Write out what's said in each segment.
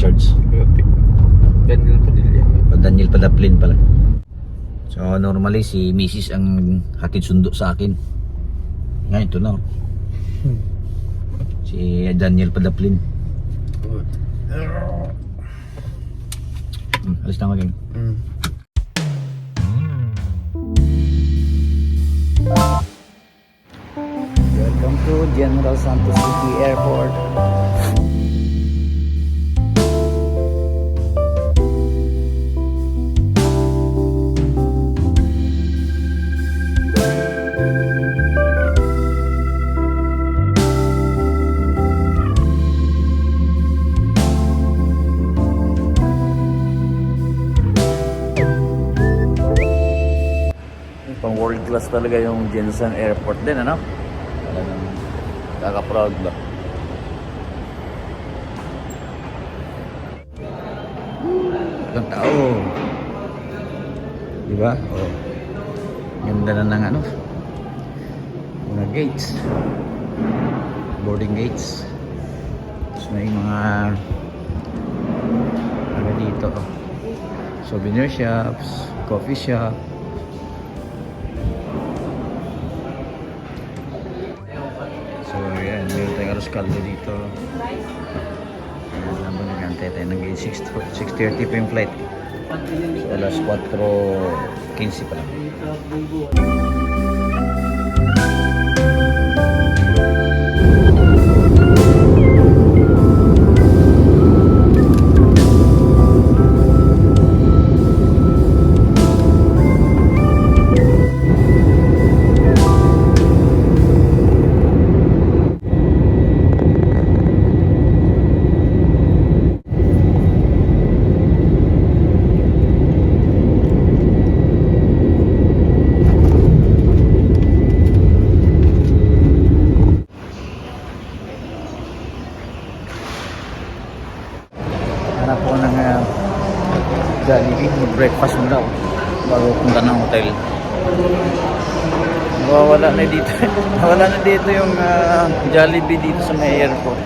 Richards. Daniel Padilla. Daniel Padaplin pala. So normally si Mrs. ang hatid sundo sa akin. Ngayon ito na. Si Daniel Padaplin. Alis na maging. Welcome to General Santos City Airport. Pang world class talaga yung Jensen Airport din, ano? Talagang kaka-proud ba? Ilang tao. Diba? Oh. Ganda na ng ano? Mga gates. Boarding gates. Tapos may mga ano dito. Souvenir shops, coffee shop. So yan, meron tayong aros kaldo dito. Alam mo, nag-antay tayo ng gate 6:30 pa yung flight. So alas 4:15 pa lang. Hanap ko ng Jollibee, mag-breakfast mo daw bago punta ng hotel. Wala na dito. Wala na dito yung Jollibee dito sa may airport.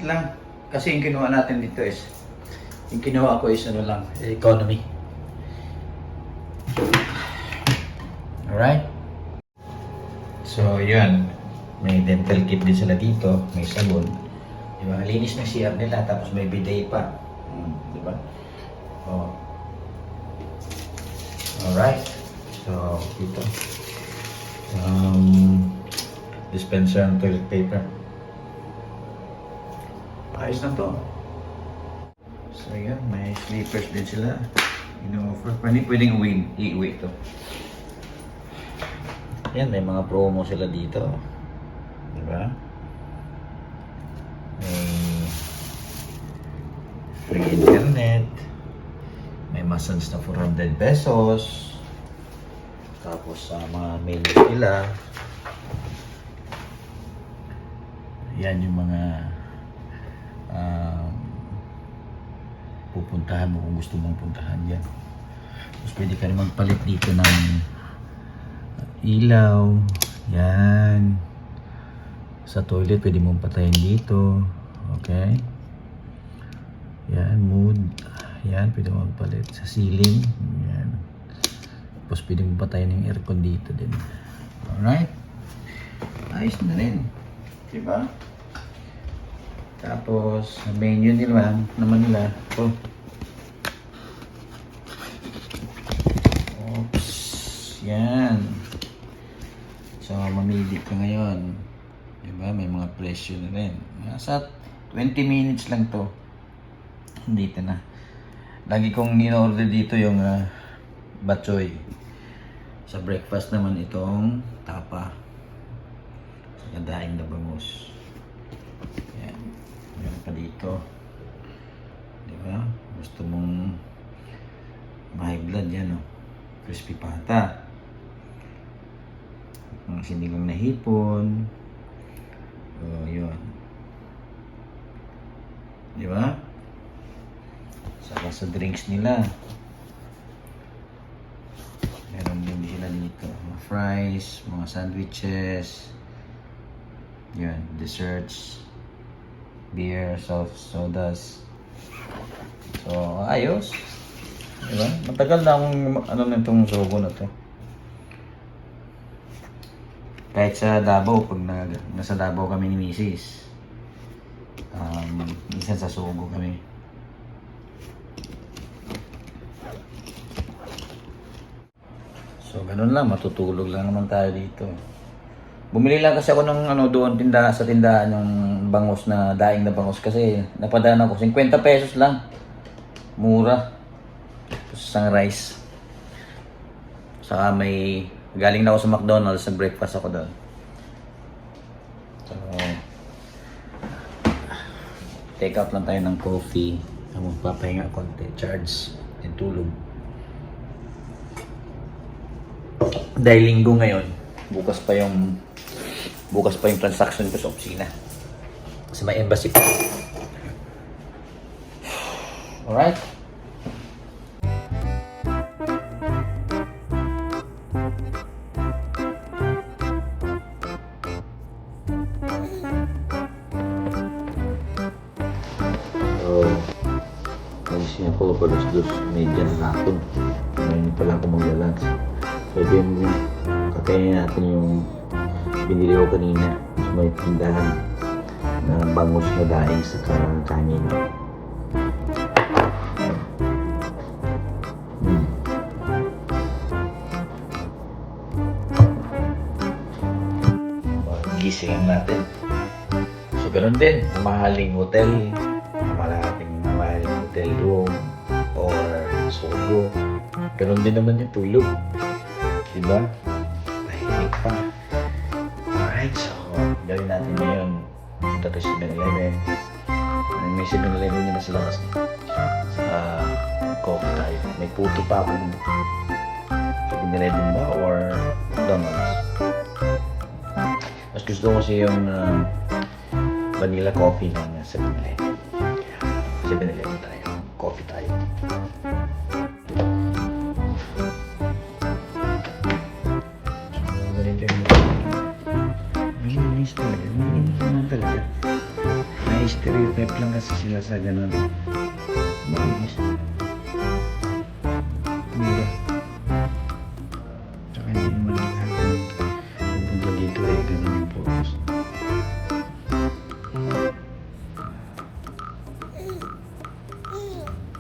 Saglit lang. Kasi yung kinuha natin dito is, yung kinuha ko is ano lang, economy. Alright? So, yun. May dental kit din sila dito. May sabon. Diba? Linis ng CR nila. Tapos may bidet pa. Diba? Oh. Alright. So, dito. Dispenser ng toilet paper. Ayos na to. So, yun. May slippers din sila. Ino-offer. Pwedeng i-uwi ito. Yan, may mga promo sila dito. Diba? May free internet. May massage na 400 pesos. Tapos mga menu nila. Yan yung mga pupuntahan mo kung gusto mong puntahan yan. Tapos pwede ka rin magpalit dito ng ilaw. Yan. Sa toilet pwede mong patayin dito. Okay. Yan, mood. Yan, pwede mong magpalit sa ceiling. Yan. Tapos pwede mong patayin yung aircon dito din. Alright. Ayos na rin. Diba? Tapos, sa menu nila, naman nila. Oh. Oops. Yan. So, mamili ka ngayon. Diba? May mga presyo na rin. Nasa 20 minutes lang to. Dito na. Lagi kong in-order dito yung bok choy. Sa breakfast naman itong tapa. Sa daing na bangus. Yan. Meron pa dito. Diba? Gusto mong ma-high blood yan, oh. Crispy pata. Mga sinigang na hipon. Oh, yun. Diba? Saka sa drinks nila. Meron din sila dito. Mga fries, mga sandwiches. Yun, desserts. Beer, sodas. So, ayos. Diba? Matagal na akong ano na itong Sogo na to. Kahit sa Davao, pag nasa Davao kami ni Mrs. Minsan sa Sogo kami. So, ganun lang. Matutulog lang naman tayo dito. Bumili lang kasi ako ng doon sa tindahan yung bangus na daing na bangus kasi napadaan ako 50 pesos lang. Mura. Tapos isang rice. Saka may galing na ako sa McDonald's, sa breakfast ako doon. So, take out lang tayo ng coffee. Magpapahinga konti, charge, and tulog. Dahil linggo ngayon, bukas pa yung transaction ko sa opisina. Kasi may embassy pa. Alright? So, nagising ako pa alas 2:30 ng hapon. Ngayon pala ako maglalunch. So, then, kakainin natin yung binili ko kanina. May tindahan na bangus na daing sa kanin. Gising natin. So, ganun din. Mahaling hotel. Mahaling hotel room or Sogo. Ganun din naman yung tulog. Diba? Tahimik pa. Alright, so gawin natin ngayon. Punta tayo sa 7-Eleven. May 7-Eleven nila sa labas. Saka coffee tayo. May puto pa akong 7-Eleven ba or McDonald's. Mas gusto ko kasi yung vanilla coffee ng 7-Eleven. 7-Eleven tayo. Coffee tayo. Malinis talaga. Malinis naman talaga. Nice stereotype lang kasi sila sa ganun. Malinis. Mura. Tsaka hindi naman lahat pupunta dito ganun yung purpose.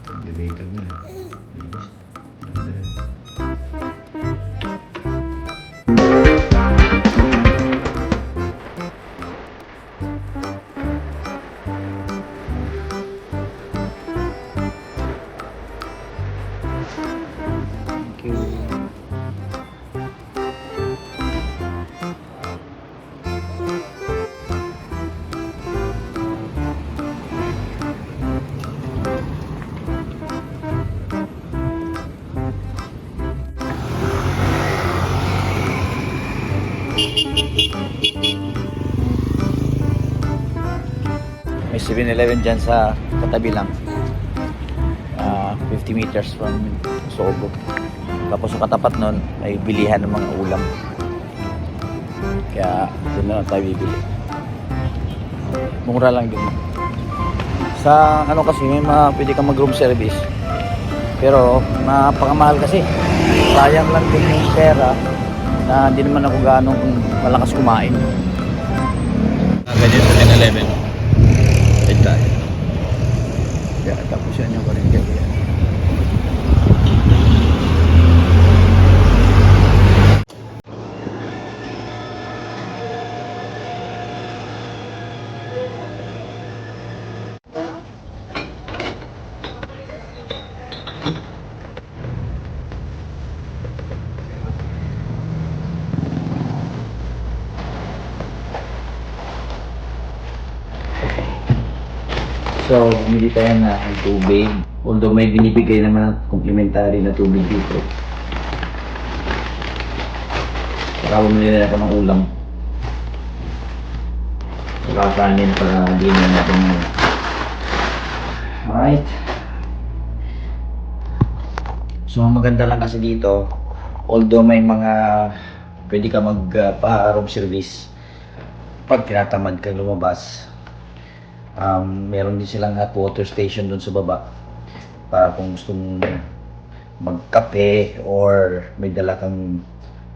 Elevated na. Malinis. Thank you. May 7-Eleven dyan sa katabi lang. 50 meters from Sobo. Tapos sa katapat nun, may bilihan ng mga ulam. Kaya doon na lang tayo bibili. Mura lang din. Sa ano kasi, may pwede kang mag-room service. Pero napakamahal kasi. Sayang lang din yung pera na hindi naman ako ganong malakas kumain. Ganyan sa 7-Eleven. Wait tayo. Kaya tapos yan yung karinga. So, bumili tayo na ng tubig. Although may binibigay naman ng complimentary na tubig dito. Saka bumili na ako ng ulam. Saka kanin para dinner natin ngayon. Alright. So, ang maganda lang kasi dito, although may mga pwede ka magpa-room service pag tinatamad ka lumabas. Meron din silang hot water station dun sa baba para kung gusto mong magkape or may dala kang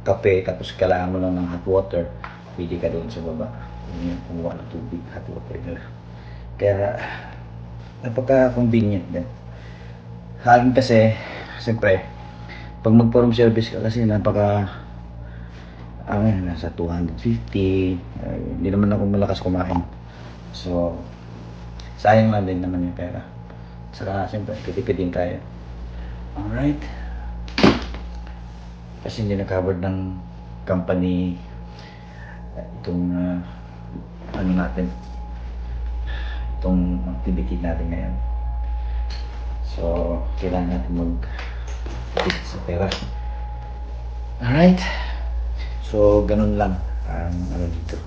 kape tapos kailangan mo lang ng hot water, pwede ka dun sa baba. Yun yung kumuha ng tubig, hot water nila. Kaya napaka-convenient din. Hangin kasi, siyempre, pag magpa-room service ka kasi nasa 250, hindi naman ako malakas kumain. So, sayang lang din naman yung pera. Saka, siyempre, tipid-din tayo. Alright. Kasi hindi na-covered ng company itong itong activity natin ngayon. So, kailangan natin mag-tipid sa pera. Alright. So, ganun lang ang dito.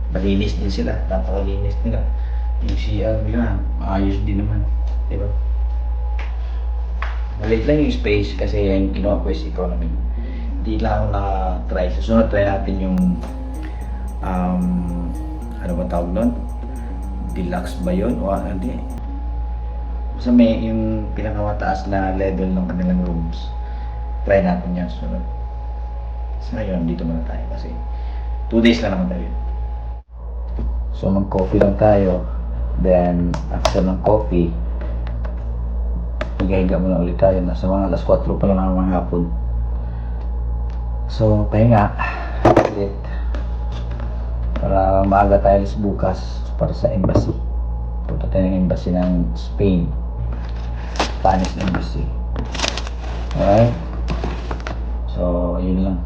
Malinis din sila, napakalinis nila. Yung CR nila, maayos din naman, di ba? Maliit lang yung space kasi yung ginawa ko is economy. Hindi lang ako na-try. Susunod try natin yung ano ba tawag nun? Deluxe ba yun? O hindi. Basta may yung pinakamataas na level ng kanilang rooms. Try natin yan susunod. So ngayon, dito muna tayo kasi 2 days lang naman tayo. So mag-coffee lang tayo. Then after ng coffee, maghihiga muna ulit tayo. Nasa mga alas 4 pa lang ng mga hapon. So pahinga ulit. Para maaga tayo bukas para sa embassy. Punta tayo ng embassy ng Spain. Spanish embassy. Alright. So yun lang.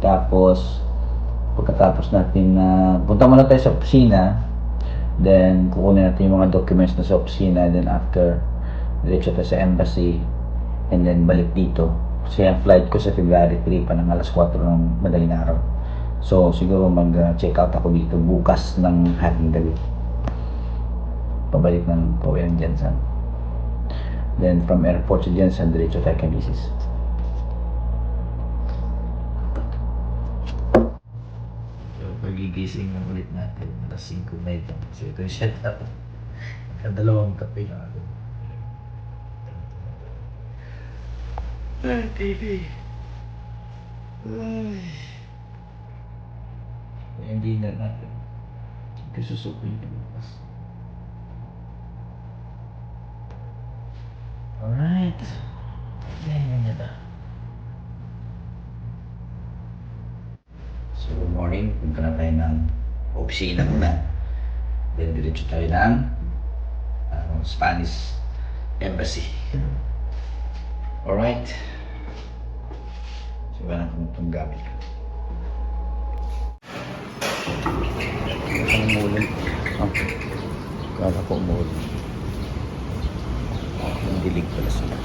Tapos pagkatapos natin punta muna tayo sa opisina, then kukunin natin yung mga documents na sa opisina, then after diretso tayo sa embassy, and then balik dito kasi ang flight ko sa February 3 pa ng alas 4 ng madaling araw. So siguro mag-check out ako dito bukas ng hating gabi, pabalik ng pauwi ng Jensen. Then from airport sa Jensen, diretso tayo kay Mrs. pagising ng ulit natin. Alas 5 na ito. So ito yung setup. Kadalawang kape na ako. TV. Ay. Yung dinner natin. Kasusukin yung bukas. Alright. Ganyan niya na. So, good morning. Punta na tayo ng opisina muna. Then, diretso tayo ng Spanish Embassy. Alright. So, wala na kung itong gamit ko. Ang umulan. Kala ko umulan. Ang dilig pala sila.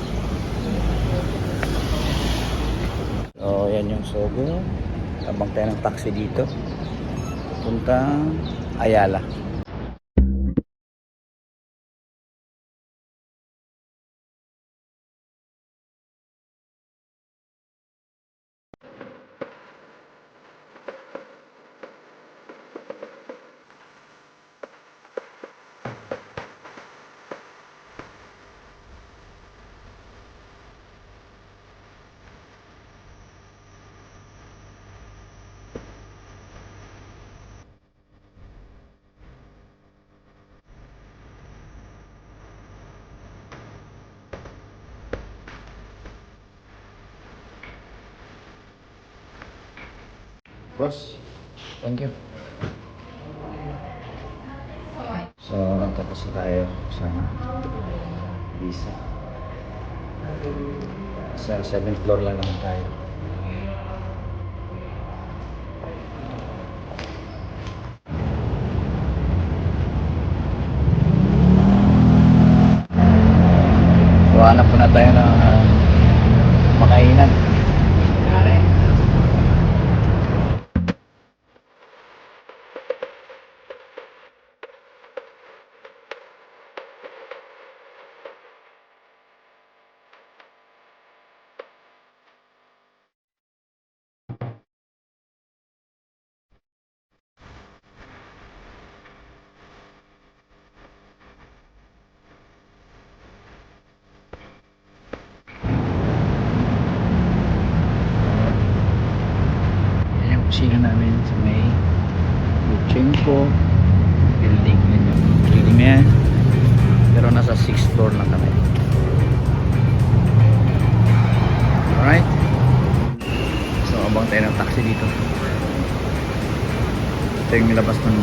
So, yan yung Sogo. Tabang tayo ng taxi dito. Pupuntang Ayala. Boss, thank you. So, tapos na tayo sa visa. Sa 7th floor lang naman tayo. So, hanap po na tayo ng makainan. Kusina namin sa may Luchenko building. Yan yung building na yan, pero nasa 6th floor na kami. Alright, so abang tayo ng taxi dito. Ito yung labas ng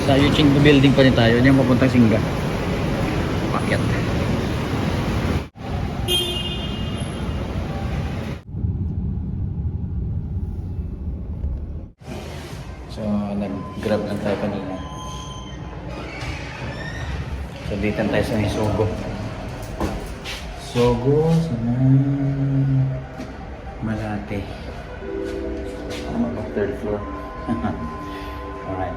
sa Luchenko building pa rin tayo. Yan yung papuntang Singa. Pakyat. So, nag-grab lang tayo kanina. So, dito tayo sa may Sogo. Sogo sa Malate. Third floor. Alright.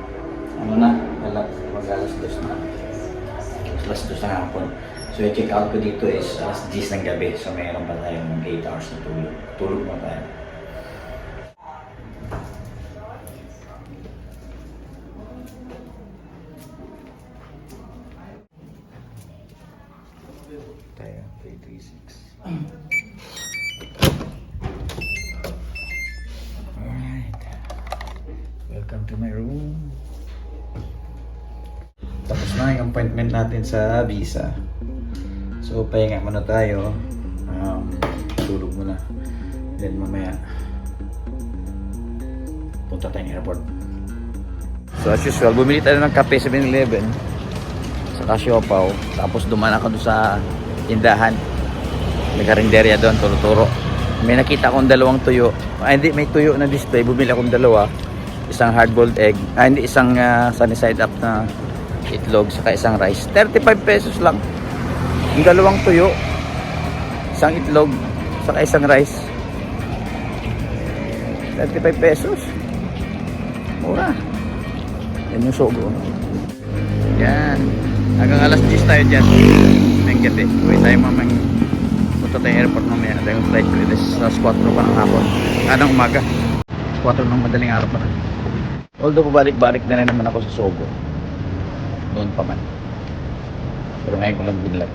Ano na? Mag-alas 2 na. Alas 2 na hapon. So, yung check out ko dito is alas 10 ng gabi. So, mayroon pa tayong 8 hours na tulog. Tulog mo tayo. Tayo, 336. Alright. Welcome to my room. Tapos na yung appointment natin sa visa. So, pahinga muna tayo. Tulog muna. Then mamaya, punta tayong airport. So, as usual, bumili tayo ng kape sa 7-Eleven. Saka siopaw. Tapos dumaan ako doon sa tindahan. May karinderya doon, turo-turo. May nakita akong dalawang tuyo. Hindi, may tuyo na display. Bumili akong dalawa. Isang hard-boiled egg. Hindi, isang sunny side up na itlog. Saka isang rice. 35 pesos lang. Yung dalawang tuyo. Isang itlog. Saka isang rice. 35 pesos. Mura. Yan yung Sogo. Yan. Hanggang alas 10 tayo dyan. Ngayong gabi. Uwi tayo mamang punta tayo airport mamaya. Dahil yung flight ko is alas 4 pa ng hapon. Anong umaga. 4 ng madaling araw pa na. So Although pabalik-balik na rin naman ako sa Sogo. Noon pa man. Pero ngayon ko lang binlag.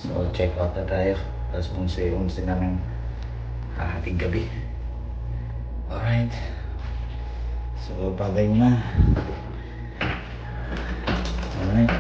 So, check out na tayo. Tapos 11 na ng hating gabi. Alright. So, bagay na. Alright.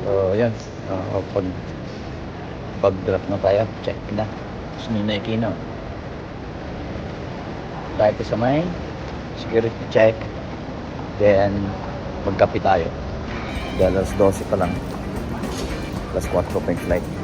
So, yan. Pag-drop na tayo, check na. Sunod na ikino. Tayo sa may security check. Then, magkape tayo. Dahil alas 12 pa lang. Alas 4 pa yung flight.